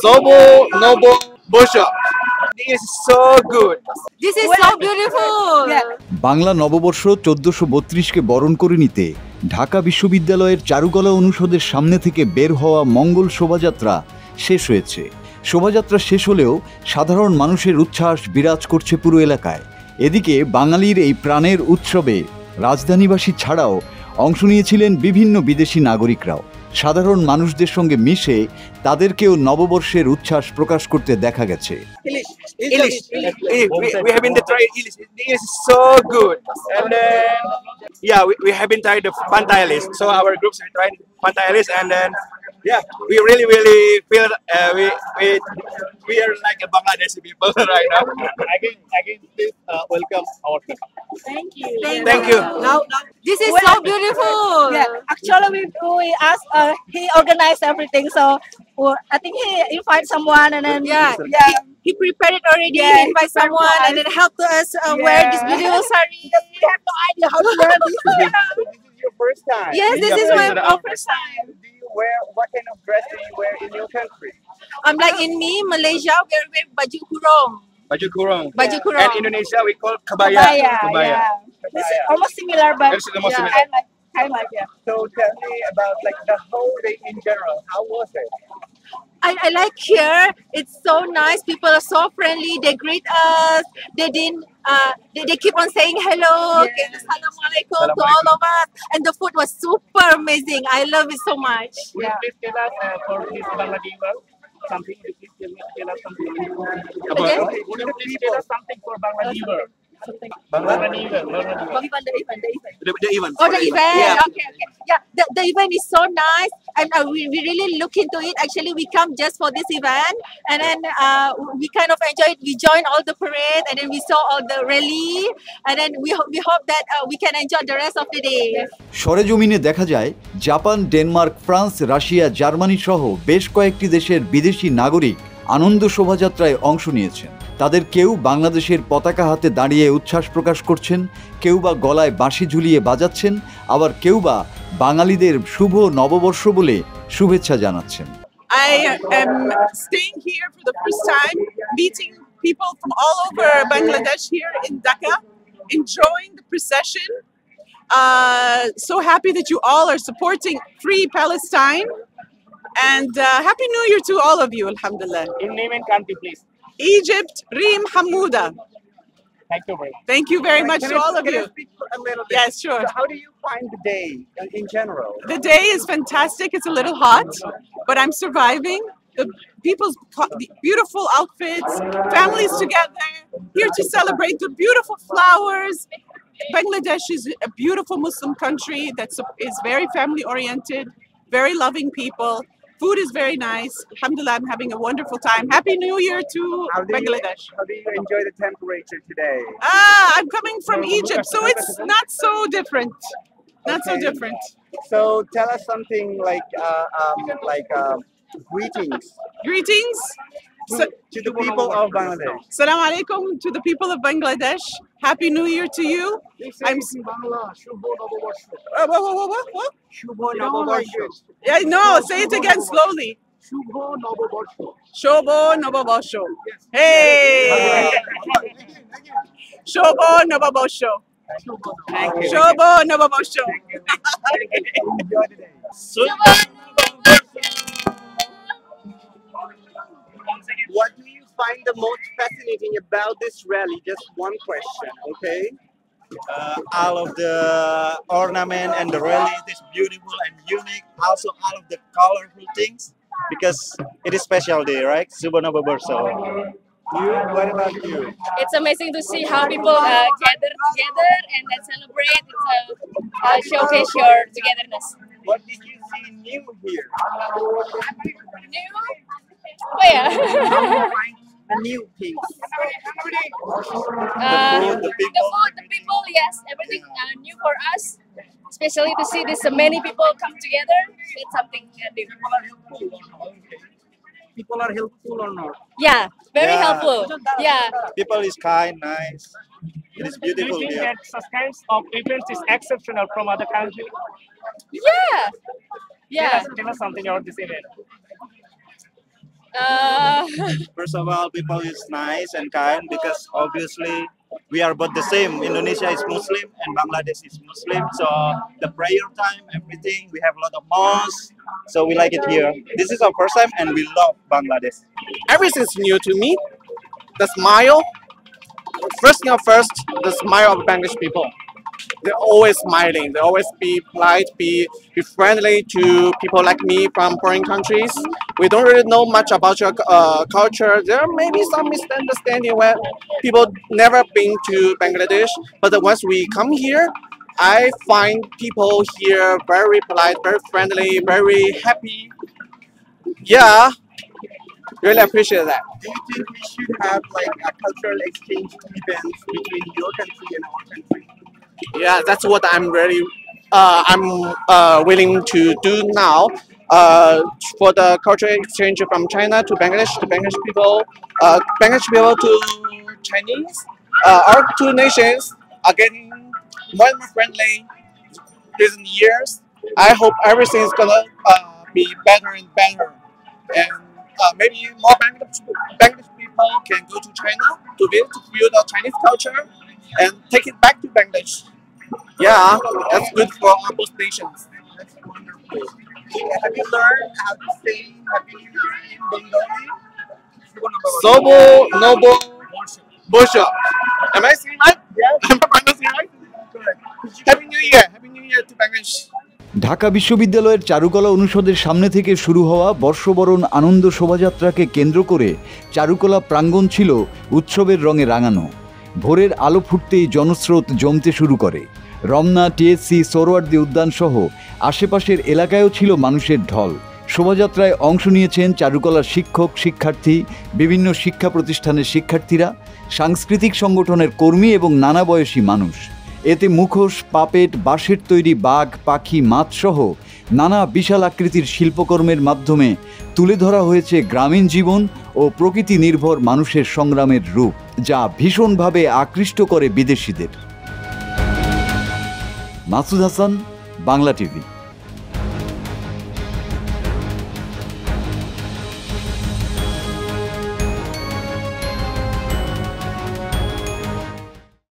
Sobo Nobo Bosho. This is so good. This is so beautiful. Bangla নববর্ষ 1432কে বরণ করে নিতে ঢাকা বিশ্ববিদ্যালয়ের চারুকলা অনুষদের সামনে থেকে বের হওয়া মঙ্গল শোভাযাত্রা শেষ হয়েছে। শোভাযাত্রা শেষ হলেও সাধারণ মানুষের উচ্ছ্বাস বিরাজ করছে পুরো এলাকায়। এদিকে বাঙালির এই প্রাণের উৎসবে রাজধানীবাসী ছাড়াও অংশ নিয়েছিলেন বিভিন্ন বিদেশি নাগরিকরাও। সাধারণ মানুষদের সঙ্গে মিশে তাদেরকেও নববর্ষের উচ্ছ্বাস প্রকাশ করতে দেখা গেছে। Ilish. We have been tried Ilish. This is so good. And then we have been tried the Pantayalis. So our groups are trying Pantayalis, and then we really feel we are like a Bangladeshi people right now. Again, please welcome our people. Thank you. Now, this is so beautiful. Actually, we asked. He organized everything, so I think he invite someone, and then He prepared it already. Yeah, He invite someone and then helped us wear this beautiful sari. we have no idea how to wear this. This is your first time. Yes, this is my first time. Do you wear what kind of dress do you wear in your country? Like in Malaysia, we wear baju kurung. Baju kurung. Baju kurung. And Indonesia we call kebaya. Kebaya. This is almost similar, but It's almost similar. kind like So tell me about like the whole day in general. How was it? I like here. It's so nice. People are so friendly. They greet us. They didn't. They keep on saying hello. Okay, Assalamualaikum to all of us. And the food was super amazing. I love it so much. Would you please tell us for this Bangladesh something? Would you please tell us something? Okay. Would you please tell us something for Bangladesh? Bangladesh. The event. Oh, the event. Yeah. Okay. Yeah, the event is so nice, and we really look into it. Actually, we come just for this event, and then we kind of enjoy it. We join all the parade, and then we saw all the rally, and then we hope that we can enjoy the rest of the day. সরেজমিনে দেখা যায় Japan, Denmark, France, Russia, Germany সহ বেশ কয়েকটি দেশের বিদেশি নাগরিক আনন্দ শোভাযাত্রায় অংশ নিয়েছেন। তাদের কেউ বাংলাদেশের পতাকা হাতে দাঁড়িয়ে উচ্ছ্বাস প্রকাশ করছেন, কেউ বা গলায় বাঁশি ঝুলিয়ে বাজাচ্ছেন, আবার কেউ বা বাঙালিদের শুভ নববর্ষ বলে শুভেচ্ছা জানাচ্ছেন। I am staying here for the first time, meeting people from all over Bangladesh here in Dhaka, enjoying the procession. So happy that you all are supporting Free Palestine. And Happy New Year to all of you, alhamdulillah. In name and country, please. Egypt, Reem Hamouda. Thank you very much. Thank you very much to all of Can I you. speak a little bit? Yes, sure. So how do you find the day in general? The day is fantastic. It's a little hot, but I'm surviving. The people's beautiful outfits, families together, here to celebrate the beautiful flowers. Bangladesh is a beautiful Muslim country that is very family oriented, very loving people. Food is very nice. Alhamdulillah, I'm having a wonderful time. Happy New Year to Bangladesh. How do you enjoy the temperature today? I'm coming from Egypt, so it's not so different. Not so Okay. different. So tell us something like greetings Greetings. to the people of Bangladesh. Salam alaikum to the people of Bangladesh. Happy New Year to you. I'm what? Yeah, no, say it again slowly. Shobo Nobobosho. Hey! Shobo Nobobosho. Thank you. Shobo Nobobosho. Enjoy the day. What do you find the most fascinating about this rally? Just one question, okay? All of the ornament and the rally is beautiful and unique. Also, all of the colorful things because it is special day, right? Subhanallah Barso. You, what about you? It's amazing to see how people gather together and then celebrate. It's showcase your togetherness. What did you see new here? New? Oh yeah. The new things. The food, the people, yes, everything new for us. Especially to see this many people come together. It's something new. People are helpful or not? Yeah, very Yeah. helpful. Yeah. People is kind, nice. It is Do beautiful you think here. that such kinds of events is exceptional from other countries? Yeah. Yeah. Tell us something about this event. First of all, people is nice and kind because obviously we are both the same. Indonesia is Muslim and Bangladesh is Muslim. So the prayer time, everything, we have a lot of mosques. So we like it here. This is our first time and we love Bangladesh. Everything's new to me. The smile. First thing first, the smile of Bangladesh people. They're always smiling. They always be polite, be friendly to people like me from foreign countries. We don't really know much about your culture. There may be some misunderstanding when people never been to Bangladesh. But once we come here, I find people here very polite, very friendly, very happy. Yeah, really appreciate that. Do you think we should have like a cultural exchange events between your country and our country? Yeah, that's what I'm really willing to do now. For the cultural exchange from China to Bangladesh people, Bangladesh people to Chinese, our two nations are getting more and more friendly recent years. I hope everything is gonna be better and better, and maybe more Bangladesh people can go to China to visit, to feel the Chinese culture, and take it back to Bangladesh. Yeah, that's good for our both nations. That's wonderful. Have you learned how to say Happy New Year in Bengali? Sobo Nobo Bosho. Am I saying right? Yeah. Am I pronouncing right? Correct. Happy New Year. Happy New Year to Bangladesh. Dhaka বিশ্ববিদ্যালয়ের চারুকলা অনুষদের সামনে থেকে শুরু হওয়া বর্ষবরণ আনন্দ শোভাযাত্রাকে কেন্দ্র করে চারুকলা প্রাঙ্গণ ছিল উৎসবের রঙে রাঙানো। ভোরের আলো ফুটতেই জনস্রোত জমতে শুরু করে। রমনা, টিএসসি, সোহরাওয়ার্দী উদ্যান সহ আশেপাশের এলাকায়ও ছিল মানুষের ঢল। শোভাযাত্রায় অংশ নিয়েছেন চারুকলার শিক্ষক, শিক্ষার্থী, বিভিন্ন শিক্ষা প্রতিষ্ঠানের শিক্ষার্থীরা, সাংস্কৃতিক সংগঠনের কর্মী এবং নানা বয়সী মানুষ। এতে মুখোশ, পাপেট, বাঁশের তৈরি বাঘ, পাখি, মাছসহ নানা বিশাল আকৃতির শিল্পকর্মের মাধ্যমে তুলে ধরা হয়েছে গ্রামীণ জীবন ও প্রকৃতি নির্ভর মানুষের সংগ্রামের রূপ, যা ভীষণভাবে আকৃষ্ট করে বিদেশিদের। মাসুদ হাসান, বাংলা টিভি।